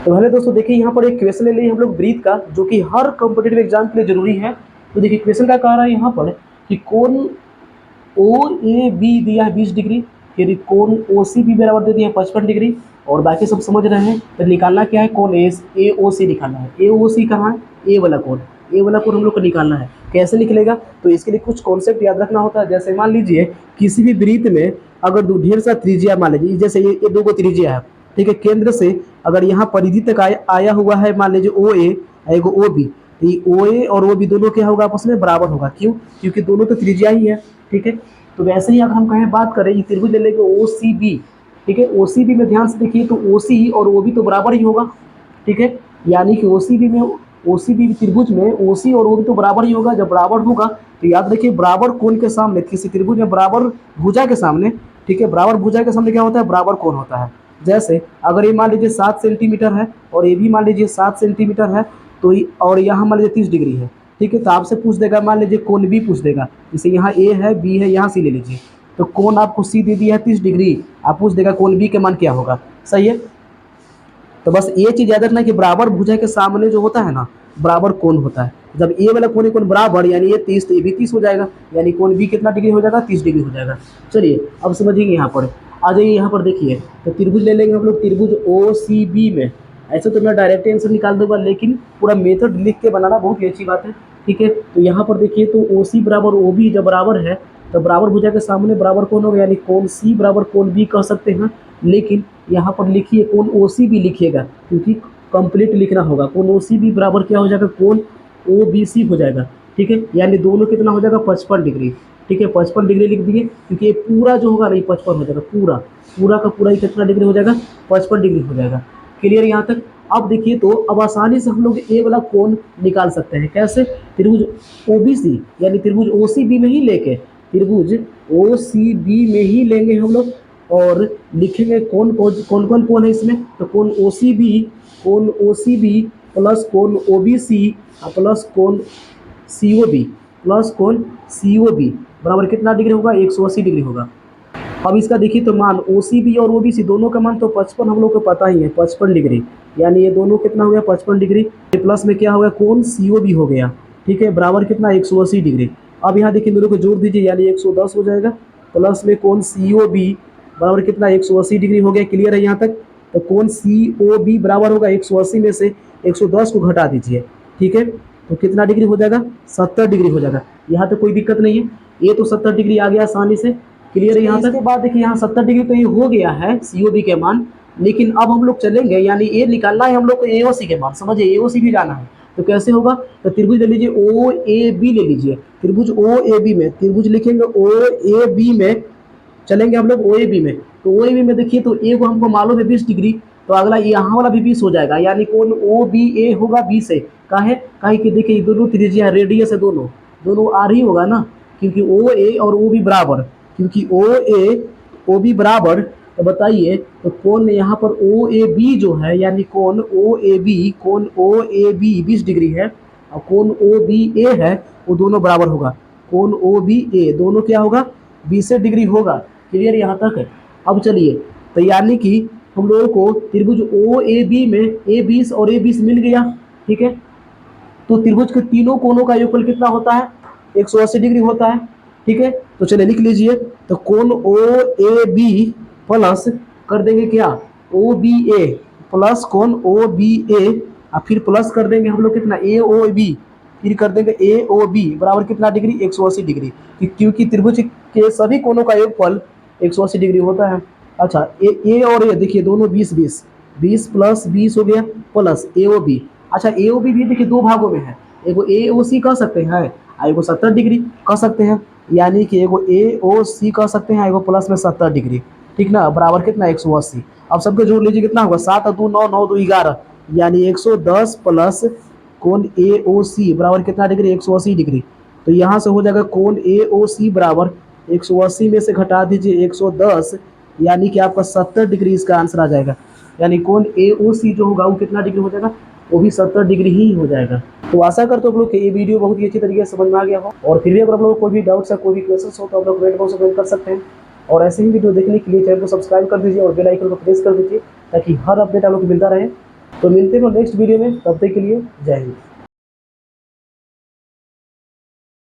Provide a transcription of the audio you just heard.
तो पहले दोस्तों देखिए यहाँ पर एक क्वेश्चन ले लिए हम लोग ब्रीथ का, जो कि हर कॉम्पिटेटिव एग्जाम के लिए जरूरी है। तो देखिए क्वेश्चन क्या कह रहा है यहाँ पर कि कोण ओ ए बी दिया है 20 डिग्री, फिर कोण ओ सी बी बराबर दे दिया है 55 डिग्री, और बाकी सब समझ रहे हैं। तो निकालना क्या है, कोण ए ओ सी निकालना है। ए ओ सी कहाँ है, ए वाला कोण, ए वाला कोण हम लोग को निकालना है। कैसे निकलेगा, तो इसके लिए कुछ कॉन्सेप्ट याद रखना होता है। जैसे मान लीजिए किसी भी वृत्त में अगर ढेर सा त्रिज्या, मान लीजिए जैसे ये दो को त्रिज्या है, ठीक है, केंद्र से अगर यहाँ परिधि तक आया हुआ है, मान लीजिए ओ ए एगो ओ बी, तो ये ओ ए और ओ बी दोनों क्या होगा, आपस में बराबर होगा। क्यों, क्योंकि दोनों तो त्रिज्या ही है, ठीक है। तो वैसे ही अगर हम कहें बात करें, ये त्रिभुज ले लेंगे ओ सी बी, ठीक है। ओ सी बी में ध्यान से देखिए तो ओ सी और ओ बी तो बराबर ही होगा, ठीक है। यानी कि ओ सी बी में, ओ सी बी त्रिभुज में ओ सी और ओ बी तो बराबर ही होगा। जब बराबर होगा तो याद रखिए बराबर कोण के सामने, किसी त्रिभुज में बराबर भुजा के सामने, ठीक है, बराबर भुजा के सामने क्या होता है, बराबर कोण होता है। जैसे अगर ये मान लीजिए 7 सेंटीमीटर है और ये भी मान लीजिए 7 सेंटीमीटर है, तो और यहाँ मान लीजिए 30 डिग्री है, ठीक है। तो आपसे पूछ देगा, मान लीजिए कोण बी पूछ देगा, जैसे यहाँ ए है बी है, यहाँ सी ले लीजिए, तो कोण आपको सी दे दिया है 30 डिग्री, आप पूछ देगा कोण बी के मान क्या होगा। सही है। तो बस ये चीज याद रखना कि बराबर भुजा के सामने जो होता है ना, बराबर कोण होता है। जब ए वाला कोण कोण बराबर, यानी ये 30 तो ये भी 30 हो जाएगा, यानी कोण बी कितना डिग्री हो जाएगा, 30 डिग्री हो जाएगा। चलिए अब समझिए, यहाँ पर आ जाइए, यहाँ पर देखिए, तो त्रिभुज ले लेंगे हम लोग, त्रिभुज ओ सी बी में। ऐसे तो मैं डायरेक्ट आंसर निकाल दूंगा, लेकिन पूरा मेथड लिख के बनाना बहुत ही अच्छी बात है, ठीक है। तो यहाँ पर देखिए, तो ओ सी बराबर ओ बी जब बराबर है, तो बराबर भुजा के सामने बराबर कोण होगा, यानी कोण सी बराबर कोण बी कह सकते हैं। लेकिन यहाँ पर लिखिए कोण ओ सी बी लिखिएगा, क्योंकि कंप्लीट लिखना होगा। कोण ओ सी बी बराबर क्या हो जाएगा, कोण ओ बी सी हो जाएगा, ठीक है। यानी दोनों कितना हो जाएगा, 55 डिग्री, ठीक है। 55 डिग्री लिख दिए, क्योंकि ये पूरा जो होगा नहीं 55 हो जाएगा, पूरा पूरा का पूरा ही कितना डिग्री हो जाएगा, 55 डिग्री हो जाएगा। क्लियर यहाँ तक। अब देखिए, तो अब आसानी से हम लोग ए वाला कोण निकाल सकते हैं। कैसे, त्रिभुज ओ बी सी, यानी त्रिभुज ओ सी बी में ही लेके, त्रिभुज ओ सी बी में ही लेंगे हम लोग, और लिखेंगे कौन कौन कोण है इसमें, तो कोण ओ सी बी प्लस कोण ओ बी सी प्लस कोण सी ओ बी प्लस कोण सी ओ बी बराबर कितना डिग्री होगा, 180 डिग्री होगा। अब इसका देखिए, तो मान ओ सी बी और ओ बी सी दोनों का मान तो 55 हम लोग को पता ही है, 55 डिग्री, यानी ये दोनों कितना हो गया, 55 डिग्री। प्लस में क्या हो गया, कोण सी ओ बी हो गया, ठीक है, बराबर कितना, 180 डिग्री। अब यहाँ देखिए दोनों को जोड़ दीजिए, यानी 110 हो जाएगा, प्लस में कोण सी ओ बी बराबर कितना, 180 डिग्री हो गया। क्लियर है यहाँ तक। तो कोण सी ओ बी बराबर होगा 180 में से 110 को घटा दीजिए, ठीक है, तो कितना डिग्री हो जाएगा, 70 डिग्री हो जाएगा। यहाँ तक कोई दिक्कत नहीं है, ये तो 70 डिग्री आ गया आसानी से। क्लियर है यहाँ तक। इसके बाद देखिए यहाँ 70 डिग्री तो ये हो गया है सीओबी के मान, लेकिन अब हम लोग चलेंगे, यानी ये निकालना है हम लोग को एओसी के मान, समझिए एओसी भी जाना है। तो कैसे होगा, तो त्रिभुज ले लीजिए ओ ए बी ले लीजिए, त्रिभुज ओ ए बी में, त्रिभुज लिखेंगे ओ ए बी में, चलेंगे हम लोग ओ ए बी में। तो ओ ए बी में देखिए, तो ए को हमको मालूम है 20 डिग्री, तो अगला यहाँ वाला भी 20 हो जाएगा, यानी कोण ओ बी ए होगा 20 है। काहे कि देखिए दोनों त्रिज्या रेडियस है, दोनों दोनों आर ही होगा ना, क्योंकि ओ ए और ओ बी बराबर, क्योंकि ओ ए ओ बी बराबर। तो बताइए, तो कोण यहाँ पर ओ ए बी जो है, यानी कोण ओ ए बी 20 डिग्री है, और कोण ओ बी ए है वो दोनों बराबर होगा। कोण ओ बी ए दोनों क्या होगा, 20 डिग्री होगा। क्लियर यहाँ तक। अब चलिए, तो यानी कि हम लोगों को त्रिभुज ओ ए बी में ए 20 और ए 20 मिल गया, ठीक है। तो त्रिभुज के तीनों कोणों का योगफल कितना होता है, 180 डिग्री होता है, ठीक है। तो चलिए लिख लीजिए, तो कोण ओ ए बी प्लस कर देंगे क्या, ओ बी ए प्लस कोण ओ बी ए, और फिर प्लस कर देंगे हम लोग कितना, ए ओ बी, फिर कर देंगे ए ओ बी बराबर कितना डिग्री, 180 डिग्री, क्योंकि त्रिभुज के सभी कोणों का योगफल 180 डिग्री होता है। अच्छा, ए और ए देखिए दोनों 20 20 20 प्लस 20 हो गया, प्लस ए ओ बी। अच्छा, ए ओ बी भी देखिए दो भागों में है, एगो ए ओ सी कह सकते हैं, एगो 70 डिग्री कह सकते हैं, यानी कि एगो ए ओ सी कह सकते हैं, एगो प्लस में 70 डिग्री, ठीक ना, बराबर कितना, 180। अब सबके जोड़ लीजिए, कितना होगा, 7 2 9 9 2 11, यानी 110 प्लस कोण ए ओ सी बराबर कितना डिग्री, 180 डिग्री। तो यहाँ से हो जाएगा कोण ए ओ सी बराबर 180 में से घटा दीजिए 110, यानी कि आपका 70 डिग्री इसका आंसर आ जाएगा। यानी कोण ए ओ सी जो होगा वो कितना डिग्री हो जाएगा, वो भी 70 डिग्री ही हो जाएगा। तो आशा करते हो आप लोग कि ये वीडियो बहुत ही अच्छी तरीके से समझ में आ गया हो, और फिर भी अगर आप लोगों को कोई भी डाउट्स है, कोई भी क्वेश्चन हो, तो आप लोग कमेंट बॉक्स में कमेंट कर सकते हैं। और ऐसे ही वीडियो देखने के लिए चैनल को सब्सक्राइब कर दीजिए और बेल आइकन को प्रेस कर दीजिए, ताकि हर अपडेट आप लोग को मिलता रहे। तो मिलते हैं नेक्स्ट वीडियो में, तब तक के लिए जय हिंद।